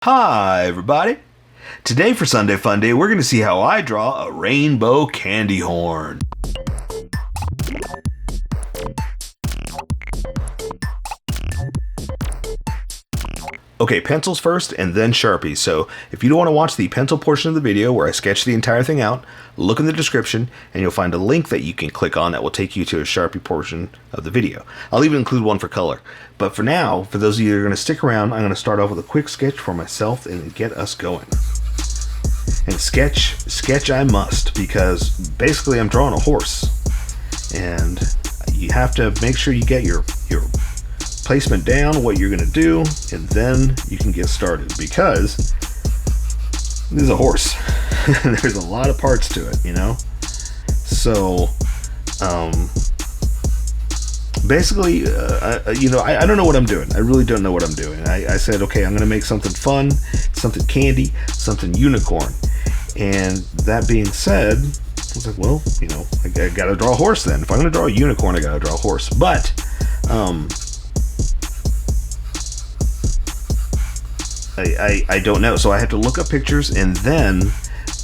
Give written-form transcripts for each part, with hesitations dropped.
Hi everybody! Today for Sunday Fun Day, we're going to see how I draw a rainbow candy horn. Okay, pencils first and then Sharpies. So if you don't want to watch the pencil portion of the video where I sketch the entire thing out, look in the description and you'll find a link that you can click on that will take you to a Sharpie portion of the video. I'll even include one for color. But for now, for those of you that are going to stick around, I'm going to start off with a quick sketch for myself and get us going. And sketch I must, because basically I'm drawing a horse. And you have to make sure you get your placement down, what you're going to do, and then you can get started, because this is a horse. There's a lot of parts to it, you know. So basically I don't know what I'm doing. I really don't know what I'm doing. I said, okay, I'm going to make something fun, something candy, something unicorn. And that being said, I was like, well, you know, I got to draw a horse then. If I'm going to draw a unicorn, I got to draw a horse. But I don't know, so I have to look up pictures, and then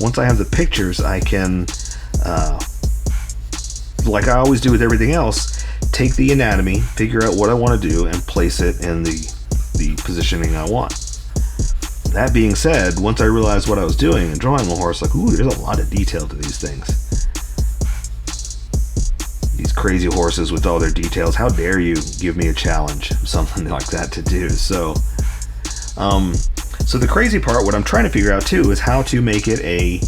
once I have the pictures, I can, like I always do with everything else, take the anatomy, figure out what I want to do, and place it in the positioning I want. That being said, once I realized what I was doing and drawing a horse, like, ooh, there's a lot of detail to these things. These crazy horses with all their details. How dare you give me a challenge, something like that to do? So the crazy part, what I'm trying to figure out too, is how to make it a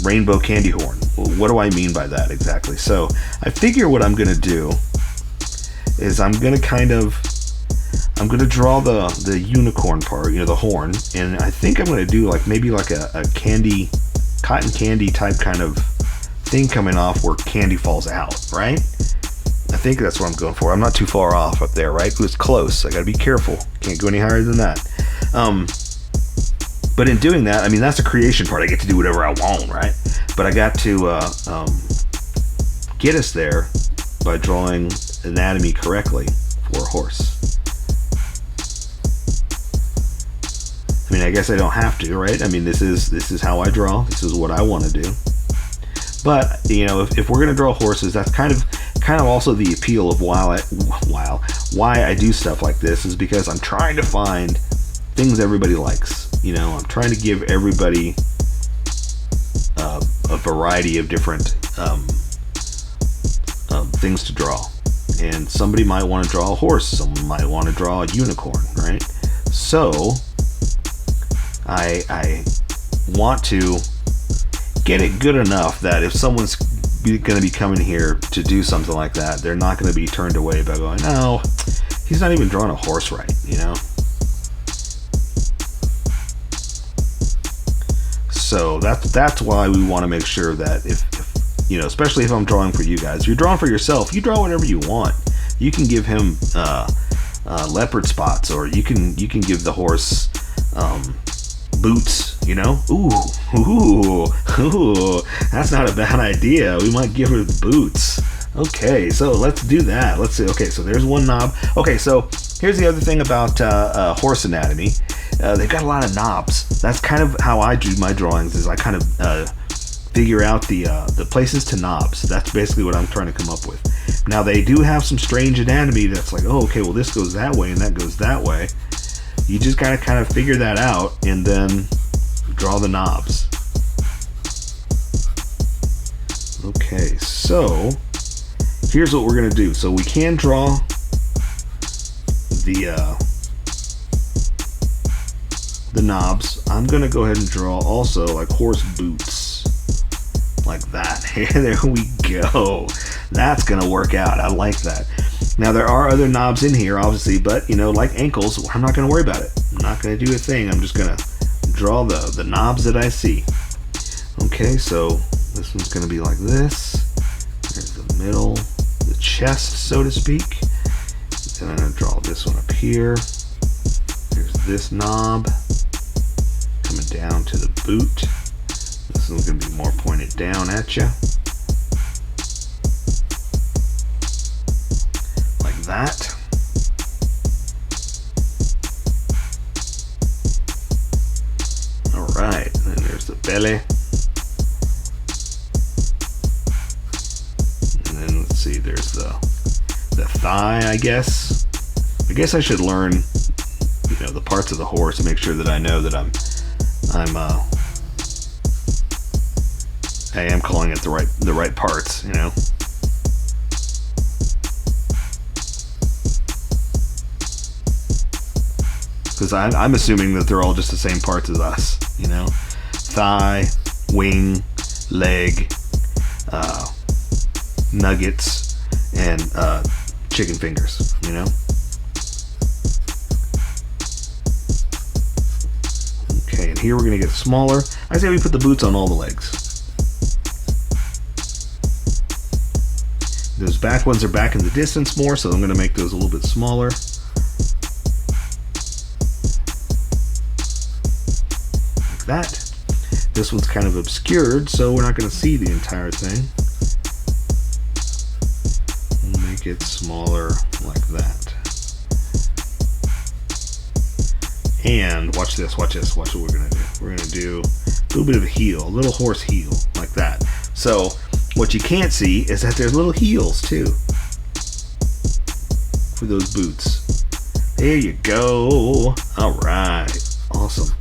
rainbow candy horn. What do I mean by that exactly? So I figure what I'm gonna do is I'm gonna draw the unicorn part, you know, the horn, and I think I'm gonna do maybe a cotton candy type kind of thing coming off where candy falls out, right? I think that's what I'm going for. I'm not too far off up there, right? It's close. I gotta be careful. Can't go any higher than that. But in doing that, I mean, that's the creation part. I get to do whatever I want, right? But I got to get us there by drawing anatomy correctly for a horse. I mean, I guess I don't have to, right? I mean, this is how I draw. This is what I want to do. But you know, if we're gonna draw horses, that's kind of also the appeal of why I do stuff like this, is because I'm trying to find things everybody likes. You know, I'm trying to give everybody a variety of different things to draw. And somebody might want to draw a horse, someone might want to draw a unicorn, right? So I want to get it good enough that if someone's going to be coming here to do something like that, they're not going to be turned away by going, no, he's not even drawing a horse right, you know? So that's why we want to make sure that if you know, especially if I'm drawing for you guys, you're drawing for yourself, you draw whatever you want. You can give him leopard spots, or you can give the horse boots, you know? Ooh, that's not a bad idea. We might give her the boots. Okay, so let's do that. Let's see. Okay, so there's one knob. Okay, so here's the other thing about horse anatomy. They've got a lot of knobs. That's kind of how I do my drawings, is I kind of figure out the places to knobs. That's basically what I'm trying to come up with. Now, they do have some strange anatomy that's like, oh, okay, well, this goes that way and that goes that way. You just gotta kind of figure that out and then draw the knobs. Okay, so here's what we're gonna do. So we can draw the knobs. I'm gonna go ahead and draw also like horse boots, like that. There we go. That's gonna work out. I like that. Now, there are other knobs in here, obviously, but, you know, like ankles, I'm not going to worry about it. I'm not going to do a thing. I'm just going to draw the knobs that I see. Okay, so this one's going to be like this. There's the middle, the chest, so to speak. Then I'm going to draw this one up here. There's this knob coming down to the boot. This one's going to be more pointed down at you. that. belly. And then let's see, there's the thigh, I guess. I guess I should learn, you know, the parts of the horse to make sure that I know that I am calling it the right parts, you know. Because I'm assuming that they're all just the same parts as us, you know. Thigh, wing, leg, nuggets, and chicken fingers, you know. Okay, and here we're gonna get smaller. I say we put the boots on all the legs. Those back ones are back in the distance more, so I'm gonna make those a little bit smaller. Like that. This one's kind of obscured, so we're not gonna see the entire thing. We'll make it smaller like that. And watch this, watch this, watch what we're gonna do. We're gonna do a little bit of a heel, a little horse heel, like that. So what you can't see is that there's little heels too for those boots. There you go. All right, awesome.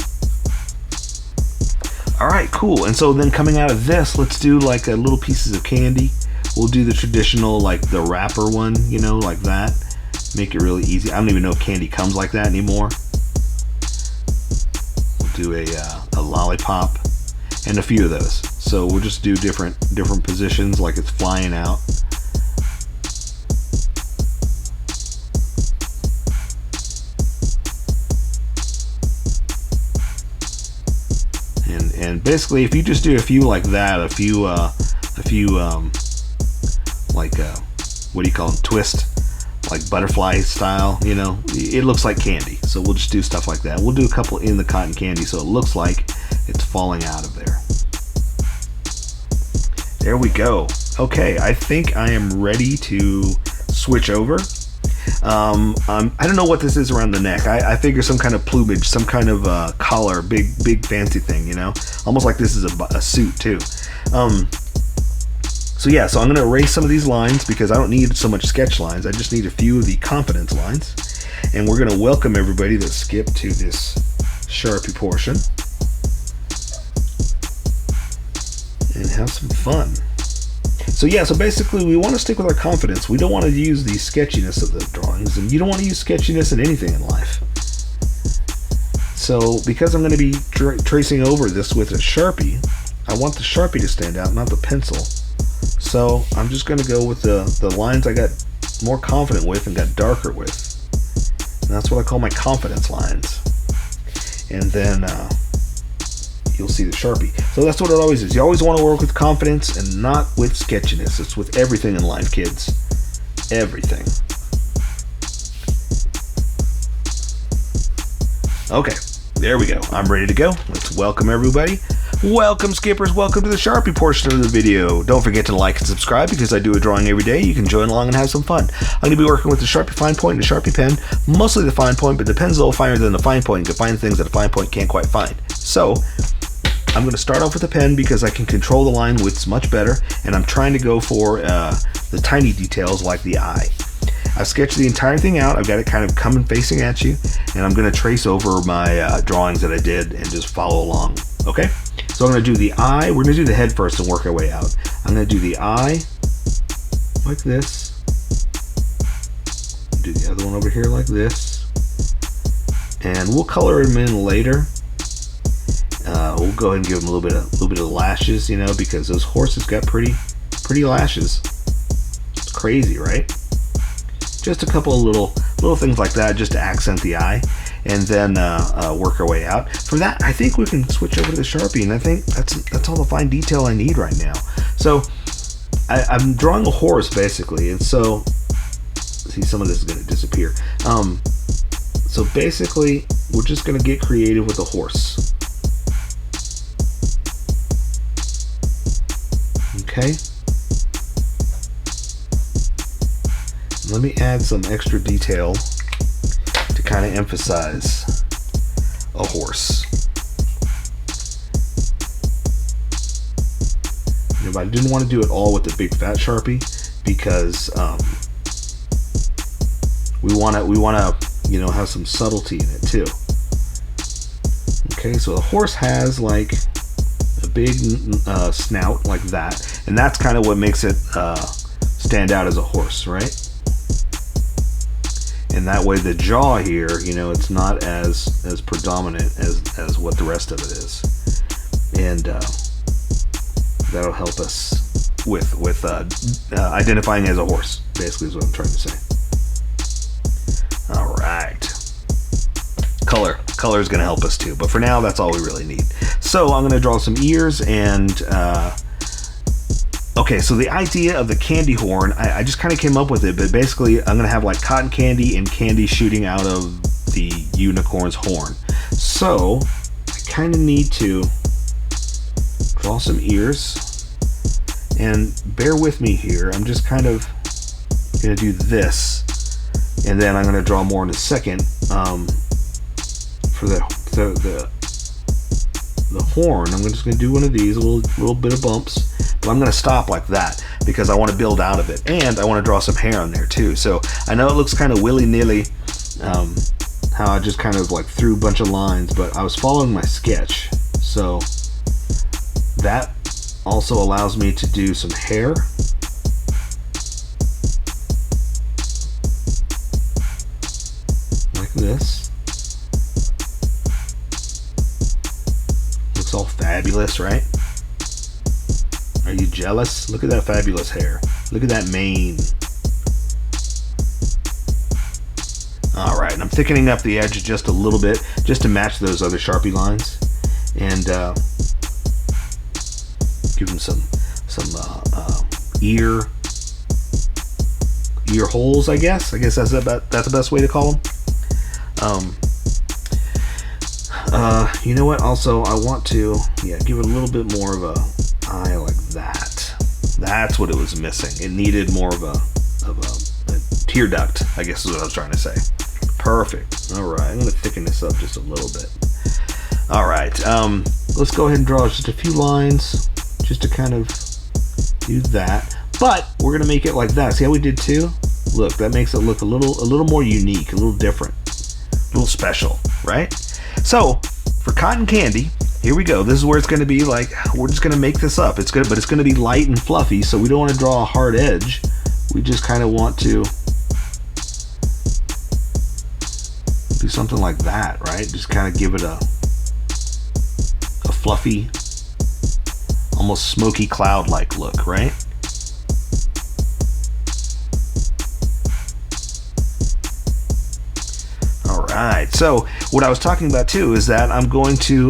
All right, cool. And so then coming out of this, let's do like a little pieces of candy. We'll do the traditional, like the wrapper one, you know, like that. Make it really easy. I don't even know if candy comes like that anymore. Do a lollipop and a few of those. So we'll just do different positions like it's flying out. And basically, if you just do a few like that, a few like what do you call them, twist, like butterfly style, you know, it looks like candy. So we'll just do stuff like that. We'll do a couple in the cotton candy so it looks like it's falling out of there. There we go. Okay, I think I am ready to switch over. I don't know what this is around the neck. I figure some kind of plumage, some kind of collar, big fancy thing, you know, almost like this is a suit too. So yeah, so I'm going to erase some of these lines because I don't need so much sketch lines. I just need a few of the confidence lines. And we're going to welcome everybody that skipped to this Sharpie portion and have some fun. So yeah, so basically we want to stick with our confidence. We don't want to use the sketchiness of the drawings, and you don't want to use sketchiness in anything in life. So because I'm going to be tracing over this with a Sharpie, I want the Sharpie to stand out, not the pencil. So I'm just going to go with the lines I got more confident with and got darker with. And that's what I call my confidence lines. And then you'll see the Sharpie. So that's what it always is. You always want to work with confidence and not with sketchiness. It's with everything in life, kids. Everything. Okay, there we go. I'm ready to go. Let's welcome everybody. Welcome, skippers. Welcome to the Sharpie portion of the video. Don't forget to like and subscribe because I do a drawing every day. You can join along and have some fun. I'm going to be working with the Sharpie fine point and the Sharpie pen. Mostly the fine point, but the pen's a little finer than the fine point. You can find things that a fine point can't quite find. So I'm going to start off with the pen because I can control the line widths much better, and I'm trying to go for the tiny details like the eye. I've sketched the entire thing out. I've got it kind of coming facing at you, and I'm going to trace over my drawings that I did and just follow along. Okay? So I'm going to do the eye. We're going to do the head first and work our way out. I'm going to do the eye like this. Do the other one over here like this. And we'll color them in later. We'll go ahead and give them a little bit of lashes, you know, because those horses got pretty lashes. It's crazy, right? Just a couple of little things like that, just to accent the eye, and then work our way out. From that, I think we can switch over to the Sharpie, and I think that's all the fine detail I need right now. So I'm drawing a horse basically, and so see, some of this is going to disappear. So basically, we're just going to get creative with a horse. Okay. Let me add some extra detail to kind of emphasize a horse. But I didn't want to do it all with the big fat Sharpie because we want to, you know, have some subtlety in it too. Okay, so the horse has like a big snout like that, and that's kind of what makes it stand out as a horse, right? And that way the jaw here, you know, it's not as predominant as what the rest of it is, and that'll help us with identifying as a horse, basically is what I'm trying to say. All right, color is going to help us too, but for now that's all we really need. So I'm going to draw some ears, and okay, so the idea of the candy horn, I just kind of came up with it, but basically I'm going to have like cotton candy and candy shooting out of the unicorn's horn. So I kind of need to draw some ears, and bear with me here, I'm just kind of going to do this, and then I'm going to draw more in a second for the horn. I'm just going to do one of these, a little bit of bumps, but I'm going to stop like that because I want to build out of it, and I want to draw some hair on there too. So I know it looks kind of willy-nilly how I just kind of like threw a bunch of lines, but I was following my sketch, so that also allows me to do some hair. Like this. Looks all fabulous, right? Are you jealous? Look at that fabulous hair. Look at that mane. All right, and I'm thickening up the edge just a little bit just to match those other Sharpie lines, and give them some ear holes, I guess that's the best way to call them. You know what, also I want to give it a little bit more of a eye like that. That's what it was missing. It needed more of a tear duct, I guess is what I was trying to say. Perfect. All right, I'm going to thicken this up just a little bit. All right, let's go ahead and draw just a few lines just to kind of do that. But we're going to make it like that. See how we did two? Look, that makes it look a little more unique, a little different, a little special, right? So for cotton candy, here we go. This is where it's going to be like, we're just going to make this up. But it's going to be light and fluffy, so we don't want to draw a hard edge. We just kind of want to do something like that, right? Just kind of give it a fluffy, almost smoky cloud-like look, right? All right, so what I was talking about too is that I'm going to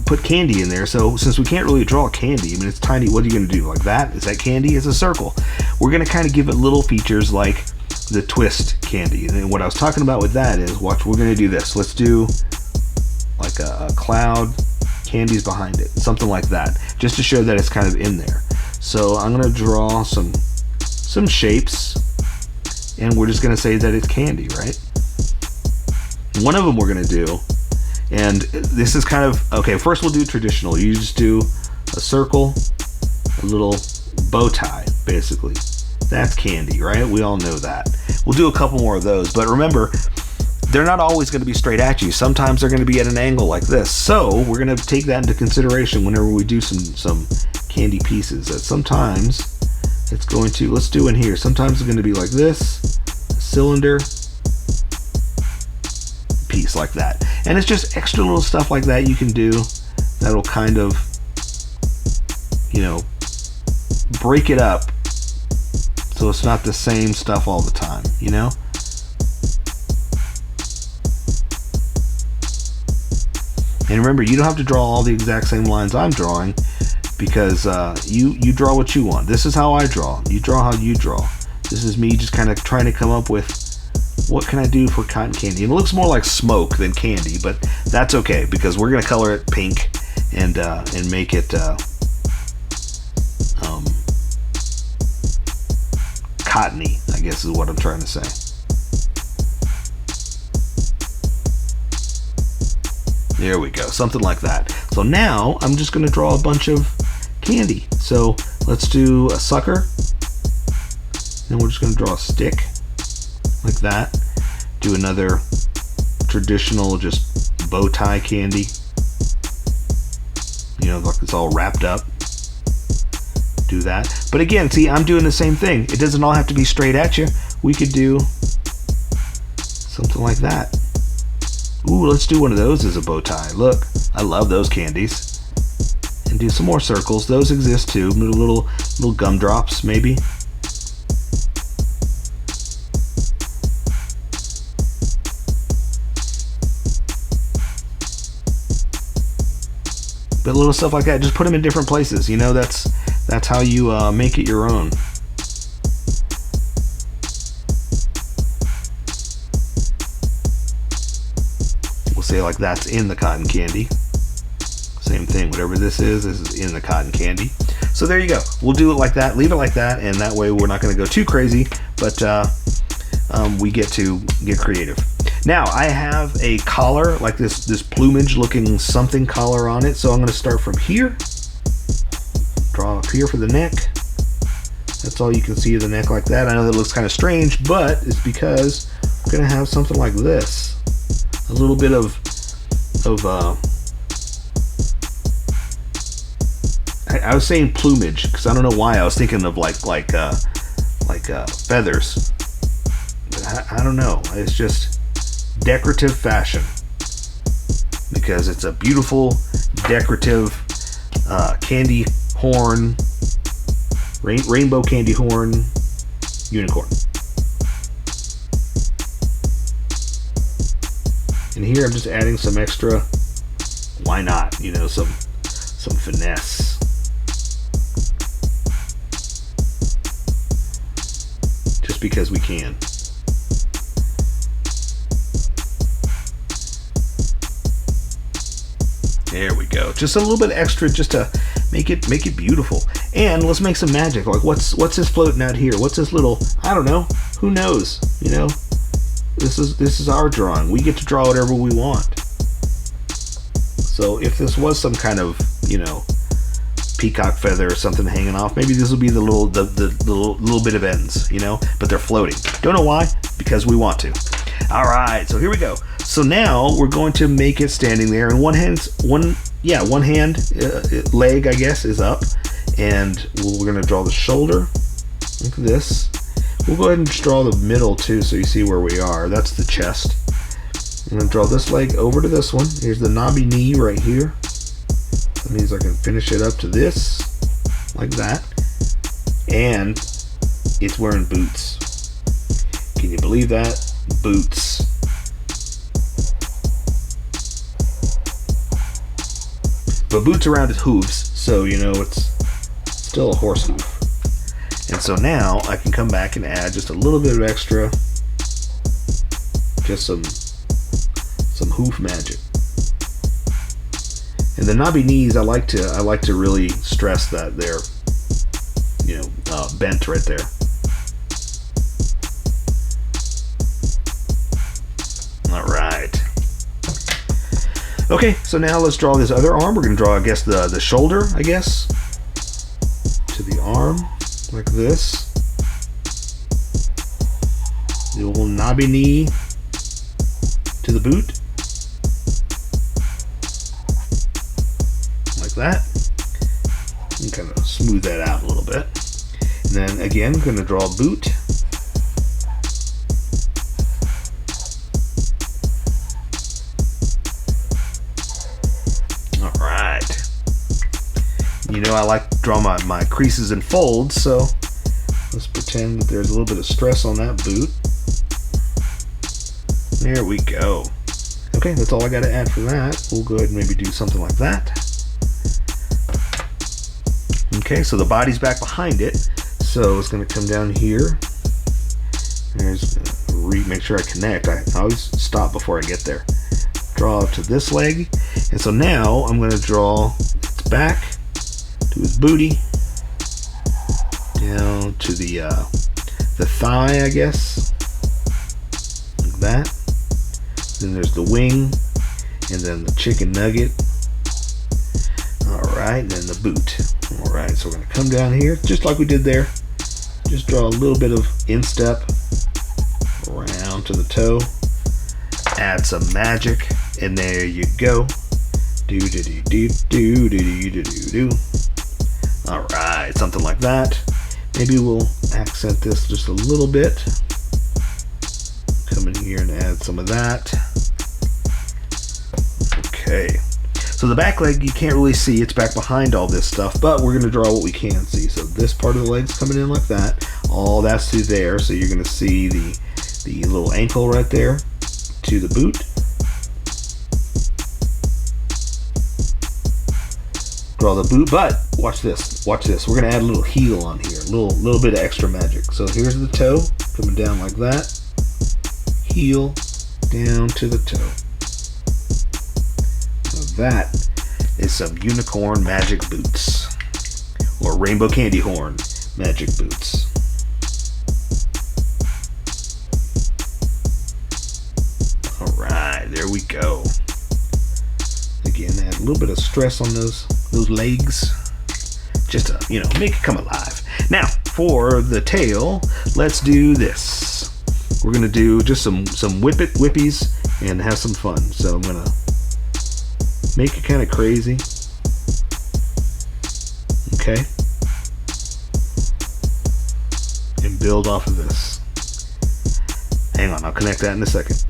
put candy in there. So since we can't really draw candy, I mean, it's tiny, what are you going to do? Like that? Is that candy? It's a circle. We're going to kind of give it little features like the twist candy. And what I was talking about with that is, watch, we're going to do this. Let's do like a cloud, candies behind it, something like that, just to show that it's kind of in there. So I'm going to draw some shapes, and we're just going to say that it's candy, right? One of them we're going to do, and this is kind of, okay, first we'll do traditional. You just do a circle, a little bow tie, basically. That's candy, right? We all know that. We'll do a couple more of those, but remember, they're not always going to be straight at you. Sometimes they're going to be at an angle like this. So we're going to take that into consideration whenever we do some candy pieces. That sometimes it's going to, let's do in here. Sometimes it's going to be like this, a cylinder piece like that. And it's just extra little stuff like that you can do that'll kind of, you know, break it up so it's not the same stuff all the time, you know? And remember, you don't have to draw all the exact same lines I'm drawing, because you draw what you want. This is how I draw. You draw how you draw. This is me just kind of trying to come up with what can I do for cotton candy. And it looks more like smoke than candy, but that's okay because we're going to color it pink and make it cottony, I guess is what I'm trying to say. There we go, something like that. So now I'm just going to draw a bunch of candy. So let's do a sucker. Then we're just going to draw a stick like that. Do another traditional just bow tie candy. You know, like it's all wrapped up. Do that. But again, see, I'm doing the same thing. It doesn't all have to be straight at you. We could do something like that. Ooh, let's do one of those as a bow tie. Look, I love those candies. And do some more circles. Those exist too. Little gumdrops, maybe. But little stuff like that, just put them in different places. You know, that's how you make it your own. We'll say like that's in the cotton candy. Same thing, whatever this is in the cotton candy. So there you go. We'll do it like that, leave it like that, and that way we're not going to go too crazy, but we get to get creative. Now I have a collar, like this plumage looking something collar on it, so I'm going to start from here. Draw up here for the neck. That's all you can see of the neck like that. I know that looks kind of strange, but it's because I'm going to have something like this. A little bit of I was saying plumage because I don't know why I was thinking of like feathers. But I don't know. It's just decorative fashion because it's a beautiful decorative candy horn, rainbow candy horn unicorn. And here I'm just adding some extra, why not, you know, some finesse. Just because we can. There we go. Just a little bit extra just to make it beautiful. And let's make some magic. Like what's this floating out here? What's this little, I don't know. Who knows, you know? This is our drawing. We get to draw whatever we want. So if this was some kind of, you know, peacock feather or something hanging off, maybe this will be the little bit of ends, you know, but they're floating. Don't know why, because we want to. All right, so here we go. So now we're going to make it standing there, and one hand leg, I guess, is up, and we're going to draw the shoulder like this. We'll go ahead and just draw the middle too, so you see where we are. That's the chest. I'm going to draw this leg over to this one. Here's the knobby knee right here. That means I can finish it up to this, like that. And it's wearing boots. Can you believe that? Boots. But boots around its hooves, so you know it's still a horse hoof. And so now I can come back and add just a little bit of extra, just some hoof magic. And the knobby knees, I like to really stress that they're, you know, bent right there. All right. Okay, so now let's draw this other arm. We're going to draw, I guess, the shoulder, I guess, to the arm, like this. The little knobby knee to the boot. Like that. And kind of smooth that out a little bit. And then, again, I'm going to draw a boot. You know, I like to draw my creases and folds, so let's pretend that there's a little bit of stress on that boot. There we go. Okay, that's all I got to add for that. We'll go ahead and maybe do something like that. Okay, so the body's back behind it, so it's going to come down here. There's make sure I connect. I always stop before I get there. Draw to this leg, and so now I'm going to draw its back to his booty, down to the thigh, I guess, like that. Then there's the wing, and then the chicken nugget. All right, and then the boot. Alright, so we're going to come down here, just like we did there. Just draw a little bit of instep around to the toe. Add some magic, and there you go. Do-do-do-do-do-do-do-do-do. Alright, something like that. Maybe we'll accent this just a little bit. Come in here and add some of that. Okay. So the back leg you can't really see, it's back behind all this stuff, but we're going to draw what we can see. So this part of the leg's coming in like that. All that's through there, so you're going to see the little ankle right there to the boot. Draw the boot, but watch this. Watch this. We're going to add a little heel on here, a little bit of extra magic. So here's the toe coming down like that. Heel down to the toe. That is some unicorn magic boots, or rainbow candy horn magic boots. Alright, there we go. Again, add a little bit of stress on those legs, just to, you know, make it come alive. Now, for the tail, let's do this. We're gonna do just some whippies and have some fun. So I'm gonna make it kind of crazy. Okay. And build off of this. Hang on, I'll connect that in a second.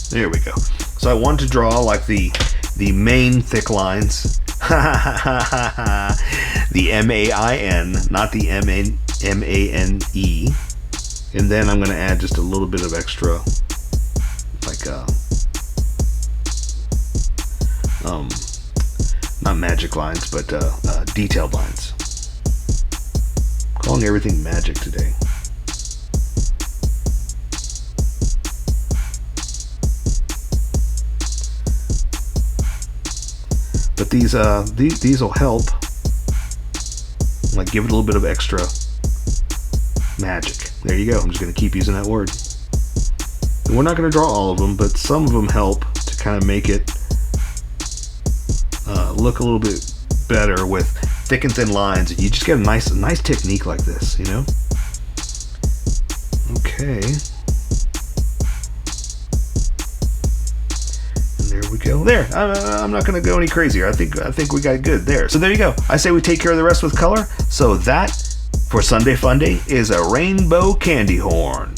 There we go. So I want to draw like the main thick lines. The M-A-I-N, not the M-A-N-E. And then I'm going to add just a little bit of extra, like, not magic lines, but detailed lines. Calling everything magic today. But these will help, like, give it a little bit of extra magic. There you go. I'm just going to keep using that word. And we're not going to draw all of them, but some of them help to kind of make it look a little bit better with thick and thin lines. You just get a nice technique like this, you know? Okay. We go there. I'm not going to go any crazier. I think we got good there. So there you go. I say we take care of the rest with color. So that for Sunday Funday is a rainbow candy horn.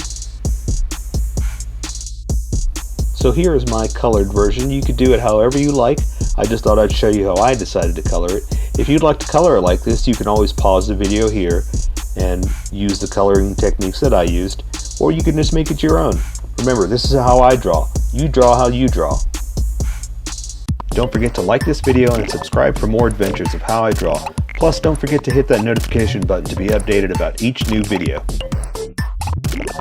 So here is my colored version. You could do it however you like. I just thought I'd show you how I decided to color it. If you'd like to color it like this, you can always pause the video here and use the coloring techniques that I used, or you can just make it your own. Remember, this is how I draw. You draw how you draw. Don't forget to like this video and subscribe for more adventures of how I draw. Plus, don't forget to hit that notification button to be updated about each new video.